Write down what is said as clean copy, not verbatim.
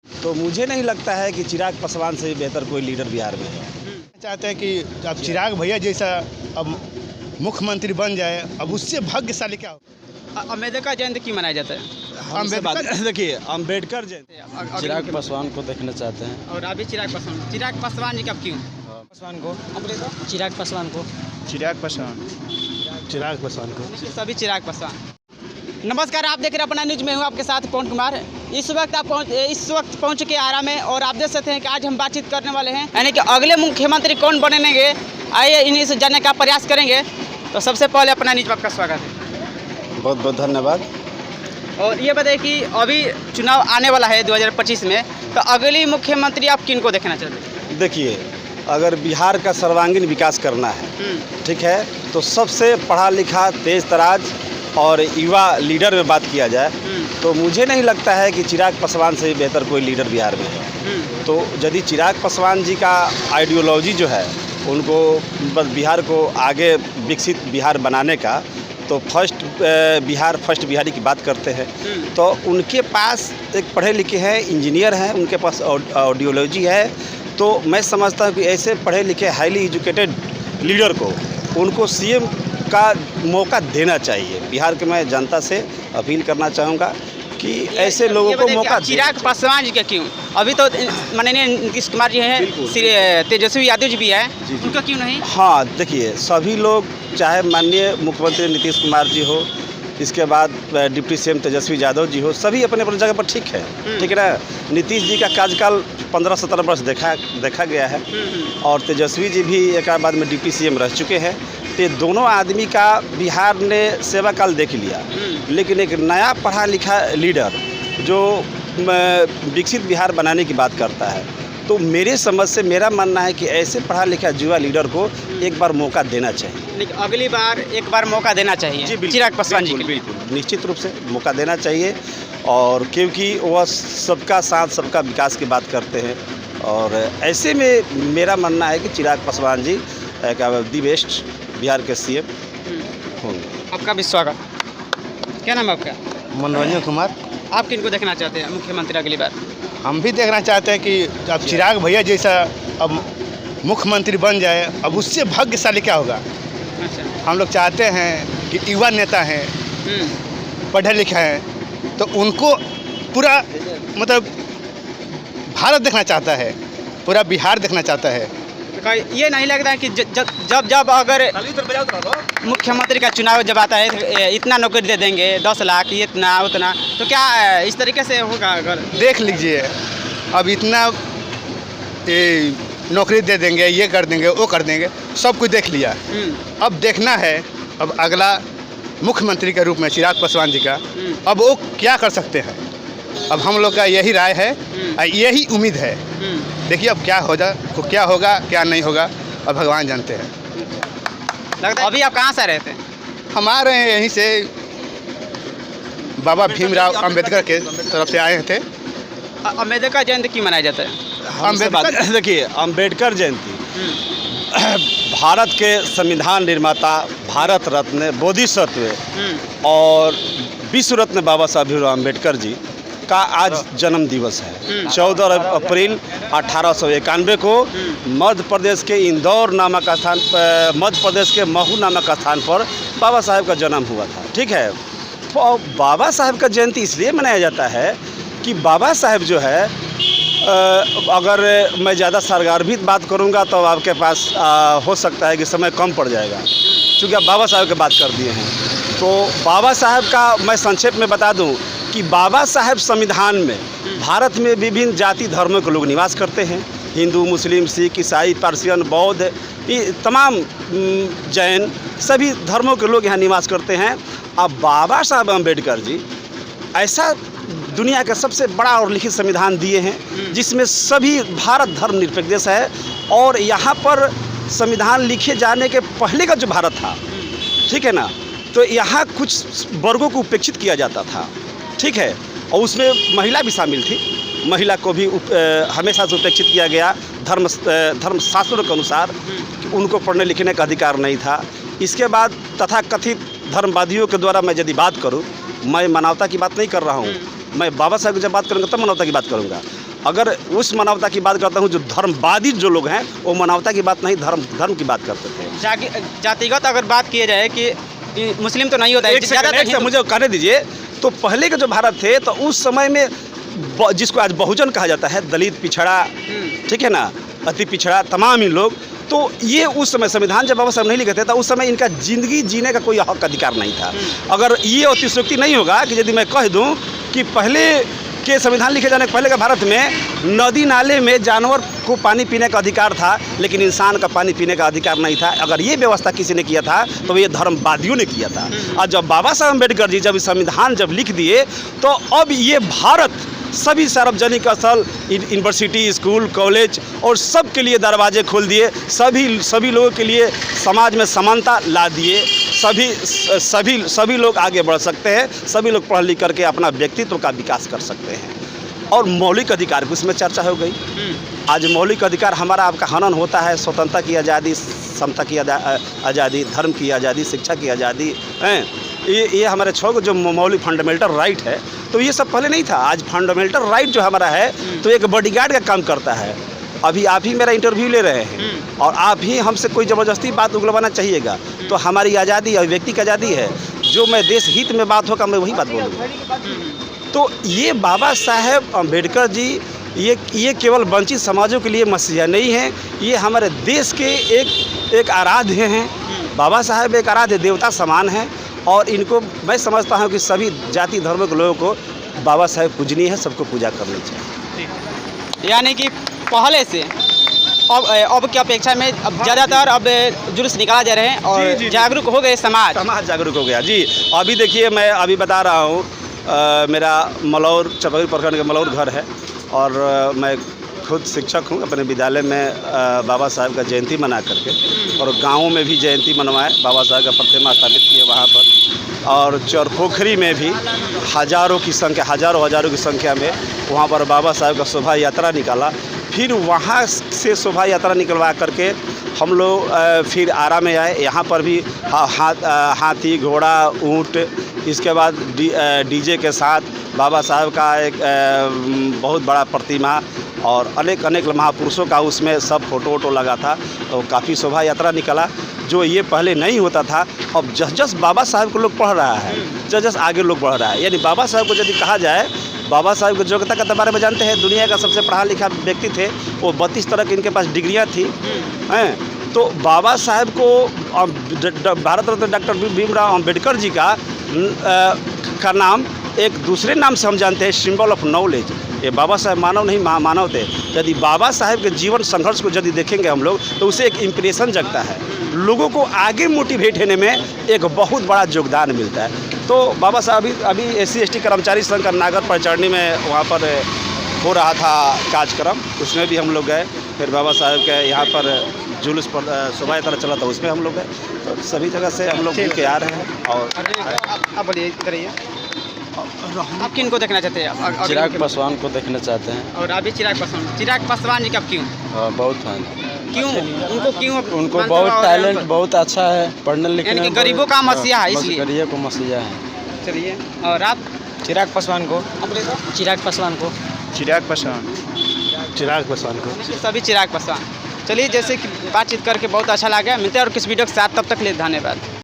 तो मुझे नहीं लगता है कि चिराग पासवान से बेहतर कोई लीडर बिहार में है। चाहते हैं कि अब चिराग भैया जैसा अब मुख्यमंत्री बन जाए, अब उससे भाग्यशाली क्या हो। अम्बेडकर जयंती क्यों मनाया जाता है? देखिए अम्बेडकर जयंती चिराग पासवान को देखना चाहते हैं। और अभी चिराग पासवान जी कब क्यों? पासवान को, चिराग पासवान को, चिराग पासवान को। सभी चिराग पासवान। नमस्कार, आप देख रहे हैं अपना न्यूज में हूँ आपके साथ पवन कुमार। इस वक्त पहुँच चुके आरा में और आप देख सकते हैं कि आज हम बातचीत करने वाले हैं, यानी कि अगले मुख्यमंत्री कौन बनेंगे, आइए इन्हीं से जानने का प्रयास करेंगे। तो सबसे पहले अपना न्यूज में आपका स्वागत है। बहुत बहुत धन्यवाद। और ये बताइए कि अभी चुनाव आने वाला है 2025 में, तो अगली मुख्यमंत्री आप किन को देखना चाहते हैं? देखिए, अगर बिहार का सर्वांगीण विकास करना है, ठीक है, तो सबसे पढ़ा लिखा तेज तराज और युवा लीडर में बात किया जाए तो मुझे नहीं लगता है कि चिराग पासवान से बेहतर कोई लीडर बिहार में है। तो यदि चिराग पासवान जी का आइडियोलॉजी जो है उनको बस बिहार को आगे विकसित बिहार बनाने का, तो फर्स्ट बिहारी की बात करते हैं तो उनके पास एक पढ़े लिखे हैं, इंजीनियर हैं, उनके पास आइडियोलॉजी है। तो मैं समझता हूँ कि ऐसे पढ़े लिखे हाईली एजुकेटेड लीडर को उनको सीएम का मौका देना चाहिए। बिहार के मैं जनता से अपील करना चाहूँगा कि ऐसे लोगों को मौका दें। चिराग पासवान जी का क्यों? अभी तो माननीय नीतीश कुमार जी हैं, तेजस्वी यादव जी भी है, उनका क्यों नहीं? हाँ, देखिए, सभी लोग, चाहे माननीय मुख्यमंत्री नीतीश कुमार जी हो, इसके बाद डिप्टी सीएम तेजस्वी यादव जी हो, सभी अपने अपने जगह पर ठीक है, ठीक है ना। नीतीश जी का कार्यकाल 15-17 वर्ष देखा गया है और तेजस्वी जी भी एक बाद में डिप्टी सीएम रह चुके हैं। तो दोनों आदमी का बिहार ने सेवा काल देख लिया, लेकिन एक नया पढ़ा लिखा लीडर जो विकसित बिहार बनाने की बात करता है, तो मेरे समझ से मेरा मानना है कि ऐसे पढ़ा लिखा युवा लीडर को एक बार मौका देना चाहिए। लेकिन अगली बार एक बार मौका देना चाहिए जी, चिराग पासवान जी। बिल्कुल निश्चित रूप से मौका देना चाहिए, और क्योंकि वह सबका साथ सबका विकास की बात करते हैं, और ऐसे में मेरा मानना है कि चिराग पासवान जी एक दी बेस्ट बिहार के सीएम होंगे। आपका भी स्वागत। क्या नाम है आपका? मनोरंजन कुमार। आप किनको देखना चाहते हैं मुख्यमंत्री अगली बार? हम भी देखना चाहते हैं कि अब चिराग भैया जैसा अब मुख्यमंत्री बन जाए, अब उससे भाग्यशाली क्या होगा। अच्छा। हम लोग चाहते हैं कि युवा नेता हैं, पढ़े लिखे हैं, तो उनको पूरा मतलब भारत देखना चाहता है, पूरा बिहार देखना चाहता है। ये नहीं लगता है कि जब अगर मुख्यमंत्री का चुनाव जब आता है इतना नौकरी दे देंगे, 10 लाख, इतना उतना, तो क्या इस तरीके से होगा? अगर देख लीजिए, अब इतना नौकरी दे देंगे, ये कर देंगे, वो कर देंगे, सब कुछ देख लिया। अब देखना है अब अगला मुख्यमंत्री के रूप में चिराग पासवान जी का, अब वो क्या कर सकते हैं। अब हम लोग का यही राय है, यही उम्मीद है। देखिए अब क्या होगा क्या नहीं होगा, अब भगवान जानते हैं। लगता है अभी आप कहाँ से रहते हैं? हम आ रहे हैं यहीं से, बाबा भीमराव अंबेडकर के तरफ से आए थे। अम्बेडकर जयंती क्यों मनाया जाता है? देखिए, अम्बेडकर जयंती भारत के संविधान निर्माता, भारत रत्न, बोधिसत्व और विश्व रत्न बाबा साहब भीमराव अम्बेडकर जी का आज जन्म दिवस है। 14 अप्रैल 1891 को मध्य प्रदेश के इंदौर नामक स्थान, मध्य प्रदेश के महू नामक स्थान पर बाबा साहब का जन्म हुआ था, ठीक है। तो बाबा साहब का जयंती इसलिए मनाया जाता है कि बाबा साहब जो है, अगर मैं ज़्यादा सरगार्भित बात करूंगा तो आपके पास हो सकता है कि समय कम पड़ जाएगा, क्योंकि आप बाबा साहब की बात कर दिए हैं। तो बाबा साहब का मैं संक्षेप में बता दूं कि बाबा साहब संविधान में भारत में विभिन्न जाति धर्मों के लोग निवास करते हैं, हिंदू, मुस्लिम, सिख, ईसाई, पारसियन, बौद्ध, ये तमाम जैन, सभी धर्मों के लोग यहाँ निवास करते हैं। अब बाबा साहब अम्बेडकर जी ऐसा दुनिया का सबसे बड़ा और लिखित संविधान दिए हैं जिसमें सभी भारत धर्मनिरपेक्ष देश है, और यहाँ पर संविधान लिखे जाने के पहले का जो भारत था, ठीक है ना, तो यहाँ कुछ वर्गों को उपेक्षित किया जाता था, ठीक है, और उसमें महिला भी शामिल थी। महिला को भी हमेशा से उपेक्षित किया गया धर्म शास्त्रों के अनुसार कि उनको पढ़ने लिखने का अधिकार नहीं था। इसके बाद तथाकथित धर्मवादियों के द्वारा मैं यदि बात करूं, मैं मानवता की बात नहीं कर रहा हूं, मैं बाबा साहब की जब बात करूंगा तब मानवता की बात करूंगा। अगर उस मानवता की बात करता हूँ जो धर्मवादी जो लोग हैं वो मानवता की बात नहीं धर्म की बात करते थे। जातिगत अगर बात की जाए कि मुस्लिम तो नहीं होता है, ज़्यादातर मुझे कहने दीजिए। तो पहले के जो भारत थे तो उस समय में जिसको आज बहुजन कहा जाता है, दलित, पिछड़ा, ठीक है ना, अति पिछड़ा, तमाम ही लोग, तो ये उस समय संविधान जब बाबा साहब नहीं लिखे थे तो उस समय इनका ज़िंदगी जीने का कोई हक अधिकार नहीं था। अगर ये अतिशयोक्ति नहीं होगा कि यदि मैं कह दूं कि पहले के संविधान लिखे जाने के पहले का भारत में नदी नाले में जानवर को पानी पीने का अधिकार था, लेकिन इंसान का पानी पीने का अधिकार नहीं था। अगर ये व्यवस्था किसी ने किया था तो ये धर्मवादियों ने किया था। और जब बाबा साहब अम्बेडकर जी जब संविधान जब लिख दिए तो अब ये भारत सभी सार्वजनिक स्थल, यूनिवर्सिटी, स्कूल, कॉलेज और सब के लिए दरवाजे खोल दिए। सभी लोगों के लिए समाज में समानता ला दिए। सभी लोग आगे बढ़ सकते हैं, सभी लोग पढ़ लिख करके अपना व्यक्तित्व का विकास कर सकते हैं। और मौलिक अधिकार की उसमें चर्चा हो गई। आज मौलिक अधिकार हमारा आपका हनन होता है। स्वतंत्रता की आज़ादी, समता की आज़ादी, धर्म की आज़ादी, शिक्षा की आज़ादी, ये हमारे 6 जो मौलिक फंडामेंटल राइट है, तो ये सब पहले नहीं था। आज फंडामेंटल राइट जो हमारा है तो एक बॉडीगार्ड का काम करता है। अभी आप ही मेरा इंटरव्यू ले रहे हैं और आप ही हमसे कोई ज़बरदस्ती बात उगलवाना चाहिएगा तो हमारी आज़ादी और व्यक्ति की आज़ादी है। जो मैं देश हित में बात होगा मैं वही बात बोलूँगा। तो ये बाबा साहेब अम्बेडकर जी ये केवल वंचित समाजों के लिए मसीहा नहीं है, ये हमारे देश के एक आराध्य हैं। बाबा साहेब एक आराध्य देवता समान हैं और इनको मैं समझता हूँ कि सभी जाति धर्मों के लोगों को बाबा साहेब पूजनीय है, सबको पूजा करनी चाहिए। यानी कि पहले से अब की अपेक्षा में अब ज़्यादातर अब जुलूस निकाला जा रहे हैं और जागरूक हो गए, समाज जागरूक हो गया जी। अभी देखिए मैं अभी बता रहा हूँ, मेरा मलौर चपौरी प्रखंड के मलौर घर है और मैं खुद शिक्षक हूँ। अपने विद्यालय में बाबा साहब का जयंती मना करके और गाँवों में भी जयंती मनवाए, बाबा साहब का प्रतिमा स्थापित किए वहाँ पर। और चरपोखरी में भी हज़ारों की संख्या में वहाँ पर बाबा साहब का शोभा यात्रा निकाला। फिर वहाँ से शोभा यात्रा निकलवा करके हम लोग फिर आरा में आए। यहाँ पर भी हाथी, घोड़ा, ऊँट, इसके बाद डीजे के साथ बाबा साहब का एक बहुत बड़ा प्रतिमा और अनेक महापुरुषों का उसमें सब फोटो लगा था। तो काफ़ी शोभा यात्रा निकला जो ये पहले नहीं होता था। अब जस बाबा साहब को लोग पढ़ रहा है, जस आगे लोग बढ़ रहा है। यानी बाबा साहब को यदि कहा जाए, बाबा साहब की योग्यता के बारे में जानते हैं, दुनिया का सबसे पढ़ा लिखा व्यक्ति थे। वो 32 तरह की इनके पास डिग्रियाँ थी हैं। तो बाबा साहब को भारत रत्न डॉक्टर भीमराव अम्बेडकर जी का नाम एक दूसरे नाम से हम जानते हैं, सिंबल ऑफ नॉलेज। ये बाबा साहब मानव नहीं मानव थे। यदि बाबा साहब के जीवन संघर्ष को यदि देखेंगे हम लोग तो उसे एक इम्प्रेशन जगता है, लोगों को आगे मोटिवेट होने में एक बहुत बड़ा योगदान मिलता है। तो बाबा साहब अभी SC/ST कर्मचारी संघ का नागर परिचरणी में वहाँ पर हो रहा था कार्यक्रम, उसमें भी हम लोग गए। फिर बाबा साहब के यहाँ पर जुलूस पर शोभा यात्रा चला था, उसमें हम लोग गए। तो सभी जगह से हम लोग मिल के आ रहे हैं। और आप बोलिए, इधर आइए। आप किन को देखना चाहते हैं? चिराग पासवान को देखना चाहते हैं। और अभी चिराग पासवान जी कब क्यों? बहुत फैन। क्यों उनको बहुत टैलेंट, बहुत अच्छा है, पढ़ने लिखने में। गरीबों का मसीहा है, इसलिए गरीबों को मसीहा है। चलिए। और आप? चिराग पासवान को। सभी चिराग पासवान। चलिए, जैसे कि बातचीत करके बहुत अच्छा लगा। मिलते हैं और किस वीडियो के साथ, तब तक के लिए धन्यवाद।